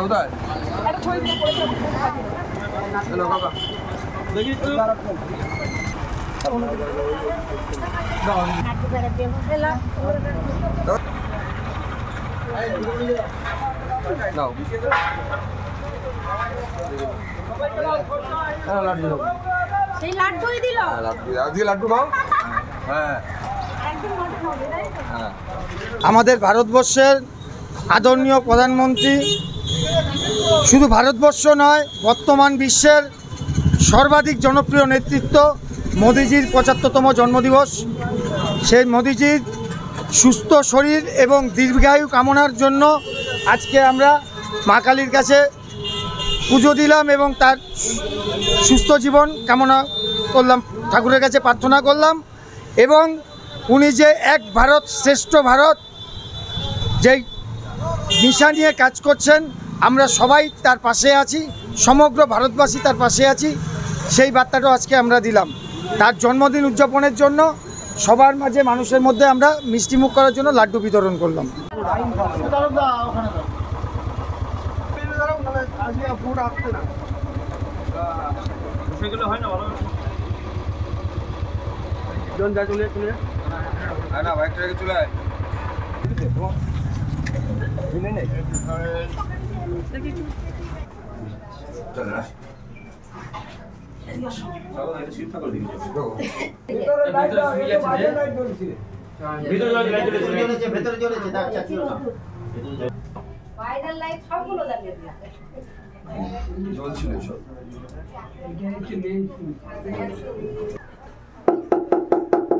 উদয় hello কাকা দেখি একটু নাও সেই লাড্ডুই দিল আজকে লাড্ডু খাও হ্যাঁ আমাদের ভারতবর্ষের আদরণীয় প্রধানমন্ত্রী শুধু ভারতবর্ষ নয় বর্তমান বিশ্বের সর্বাধিক জনপ্রিয় নেতৃত্ব মোদিজির ৭৫তম জন্মদিবস। সেই মোদিজির সুস্থ শরীর এবং দীর্ঘায়ু কামনার জন্য আজকে আমরা মা কালীর কাছে পুজো দিলাম এবং তার সুস্থ জীবন কামনা করলাম, ঠাকুরের কাছে প্রার্থনা করলাম। এবং উনি যে এক ভারত শ্রেষ্ঠ ভারত যেই দিশা নিয়ে কাজ করছেন, আমরা সবাই তার পাশে আছি, সমগ্র ভারতবাসী তার পাশে আছি, সেই বার্তাটাও আজকে আমরা দিলাম। তার জন্মদিন উদযাপনের জন্য সবার মাঝে মানুষের মধ্যে আমরা মিষ্টিমুখ করার জন্য লাড্ডু বিতরণ করলাম।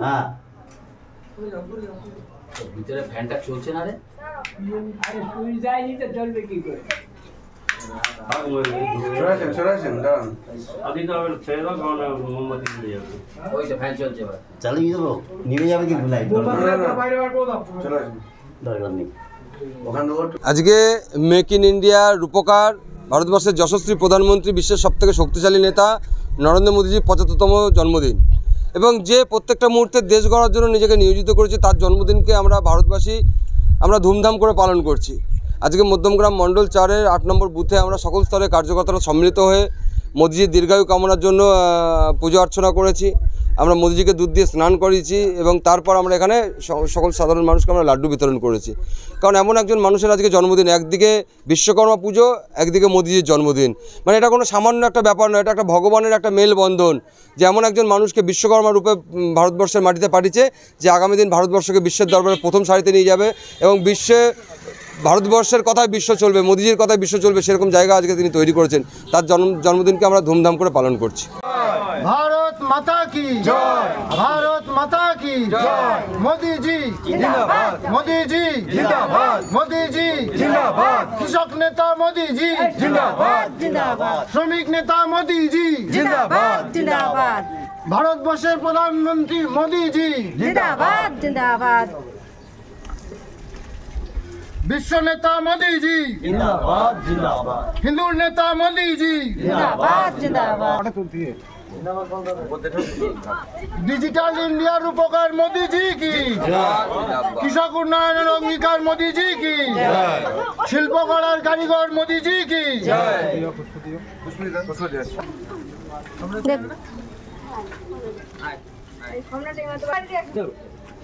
হ্যাঁ ভিতরে ফ্যানটা চলছে না রে, আরে সুইচ যায়নি তো চলবে কি করে? ওই তো ফ্যান চলছে এবার। চালিয়ে দেবো, নিভে যাবে কিন্তু লাইট, দরকার নেই। আজকে মেক ইন ইন্ডিয়ার রূপকার ভারতবর্ষের যশস্বী প্রধানমন্ত্রী, বিশ্বের সবথেকে শক্তিশালী নেতা নরেন্দ্র মোদীজির ৭৫তম জন্মদিন এবং যে প্রত্যেকটা মুহূর্তে দেশ গড়ার জন্য নিজেকে নিয়োজিত করেছে, তার জন্মদিনকে আমরা ভারতবাসী আমরা ধুমধাম করে পালন করছি। আজকে মধ্যমগ্রাম মণ্ডল ৪-এর ৮ নম্বর বুথে আমরা সকল স্তরের কার্যকর্তারা সম্মিলিত হয়ে মোদীজির দীর্ঘায়ু কামনার জন্য পুজো অর্চনা করেছি। আমরা মোদীজিকে দুধ দিয়ে স্নান করিয়েছি এবং তারপর আমরা এখানে সকল সাধারণ মানুষকে আমরা লাড্ডু বিতরণ করেছি। কারণ এমন একজন মানুষের আজকে জন্মদিন, একদিকে বিশ্বকর্মা পুজো, একদিকে মোদীজির জন্মদিন, মানে এটা কোনো সামান্য একটা ব্যাপার নয়, এটা একটা ভগবানের একটা মেলবন্ধন যে এমন একজন মানুষকে বিশ্বকর্মা রূপে ভারতবর্ষের মাটিতে পাঠিয়েছে যে আগামী দিন ভারতবর্ষকে বিশ্বের দরবারে প্রথম সারিতে নিয়ে যাবে এবং ভারতবর্ষের কথায় বিশ্ব চলবে, মোদীজির কথায় বিশ্ব চলবে, সেরকম জায়গা আজকে তিনি তৈরি করেছেন। তার জন্মদিনকে আমরা ধুমধাম করে পালন করছি। ভারত মাতা কি জয়, ভারত মাতা কি জয়, মোদিজি জিন্দাবাদ, মোদিজি জিন্দাবাদ, মোদিজি জিন্দাবাদ, কৃষক নেতা মোদিজি জিন্দাবাদ, জিন্দাবাদ, শ্রমিক নেতা মোদিজি জিন্দাবাদ, জিন্দাবাদ, ভারতবর্ষের প্রধানমন্ত্রী মোদিজি জিন্দাবাদ, জিন্দাবাদ, বিশ্ব নেতা মোদিজি জিন্দাবাদ, জিন্দাবাদ, হিন্দু নেতা মোদিজি জিন্দাবাদ, জিন্দাবাদ, ডিজিটাল ইন্ডিয়ার উপকার মোদিজি কি, কৃষক উন্নয়নের অঙ্গীকার মোদিজি কি, শিল্প করার কারিগর মোদিজি কি।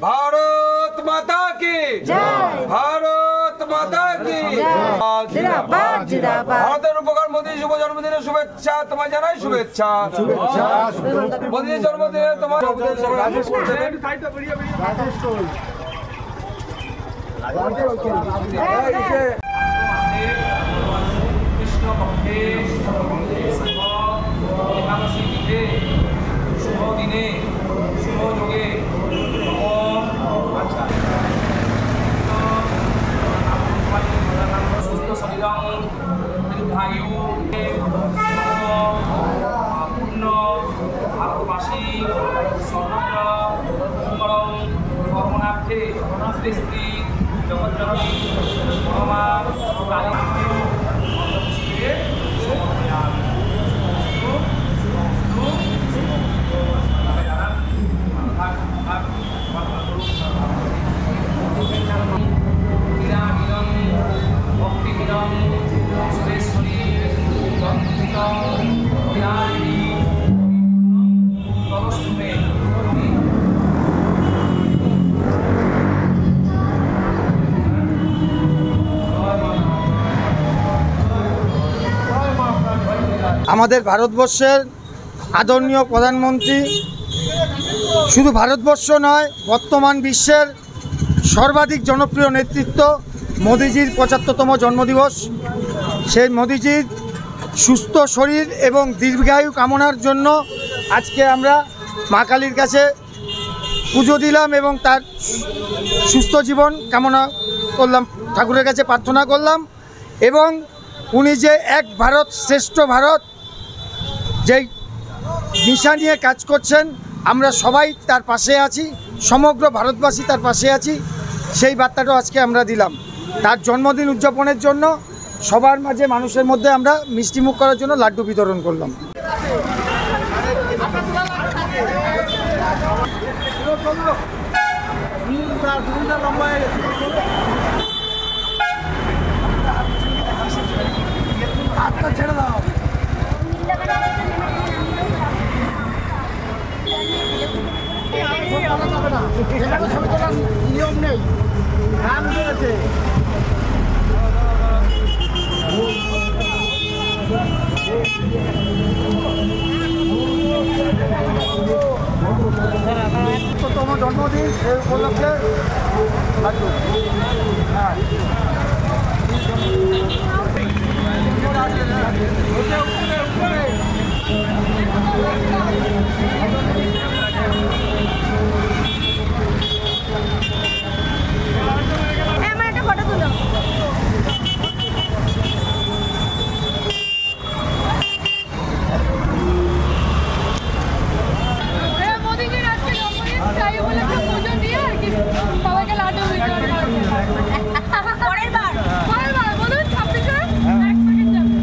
ভারত মাতা কি জয়, ভারত মাতা কি জিন্দাবাদ, জিন্দাবাদ, ভারতের উপকার মোদী শুভ জন্মদিনের শুভেচ্ছা তোমায় জানাই, শুভেচ্ছা, শুভেচ্ছা, মোদীর জন্মদিনে তোমার কৃষ্ণপক্ষে একাদশী তিথে শুভ দিনে শুভ যোগে সুস্থ শরীরং দীর্ঘায়ু পূর্ণ ভারতবাসী সমগ্র মঙ্গলং কর্মণার্থে শ্রী শ্রী জগজ্জননী মা কালী ভক্তিহীনং আমাদের ভারতবর্ষের আদরণীয় প্রধানমন্ত্রী শুধু ভারতবর্ষ নয়, বর্তমান বিশ্বের সর্বাধিক জনপ্রিয় নেতৃত্ব মোদিজির ৭৫তম জন্মদিবস। সেই মোদিজির সুস্থ শরীর এবং দীর্ঘায়ু কামনার জন্য আজকে আমরা মা কালীর কাছে পুজো দিলাম এবং তার সুস্থ জীবন কামনা করলাম, ঠাকুরের কাছে প্রার্থনা করলাম। এবং উনি যে এক ভারত শ্রেষ্ঠ ভারত যেই দিশা নিয়ে কাজ করছেন, আমরা সবাই তার পাশে আছি, সমগ্র ভারতবাসী তার পাশে আছি, সেই বার্তাটাও আজকে আমরা দিলাম। তার জন্মদিন উদযাপনের জন্য সবার মাঝে মানুষের মধ্যে আমরা মিষ্টিমুখ করার জন্য লাড্ডু বিতরণ করলাম। নিয়ম নেই, গান করেছে। তম জন্মদিন সেই উপলক্ষে লাড্ডু। আমার একটা ফটো তুলো। মোদিজির আজকে জন্মদিন, তাই বলে পুজো দিয়ে আর কি সবাইকে লাড্ডু বিতরণ করবে। পরের বার বলুন 26-এ এক প্যাকেট যাবে।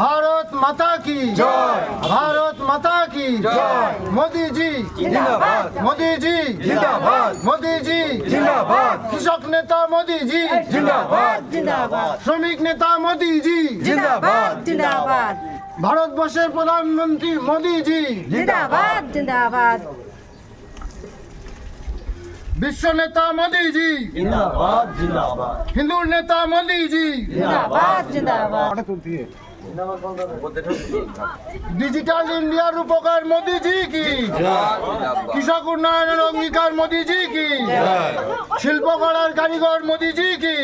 भारत माता की जय, भारत माता की जय। मोदी जी जिंदाबाद, मोदी जी जिंदाबाद, मोदी जी जिंदाबाद। कृषक नेता मोदी जी जिंदाबाद, जिंदाबाद श्रमिक नेता मोदी जी जिंदाबाद जिंदाबाद ভারতবর্ষের প্রধানমন্ত্রী মোদি জি जिंदाबाद जिंदाबाद বিশ্ব নেতা মোদি জি जिंदाबाद जिंदाबाद হিন্দু নেতা মোদি জি जिंदाबाद जिंदाबाद ডিজিটাল ইন্ডিয়ার উপকার মোদি জি কি, কৃষক উন্নয়নের অঙ্গীকার মোদি জি কি, শিল্পকলার কারিগর মোদি জি কি।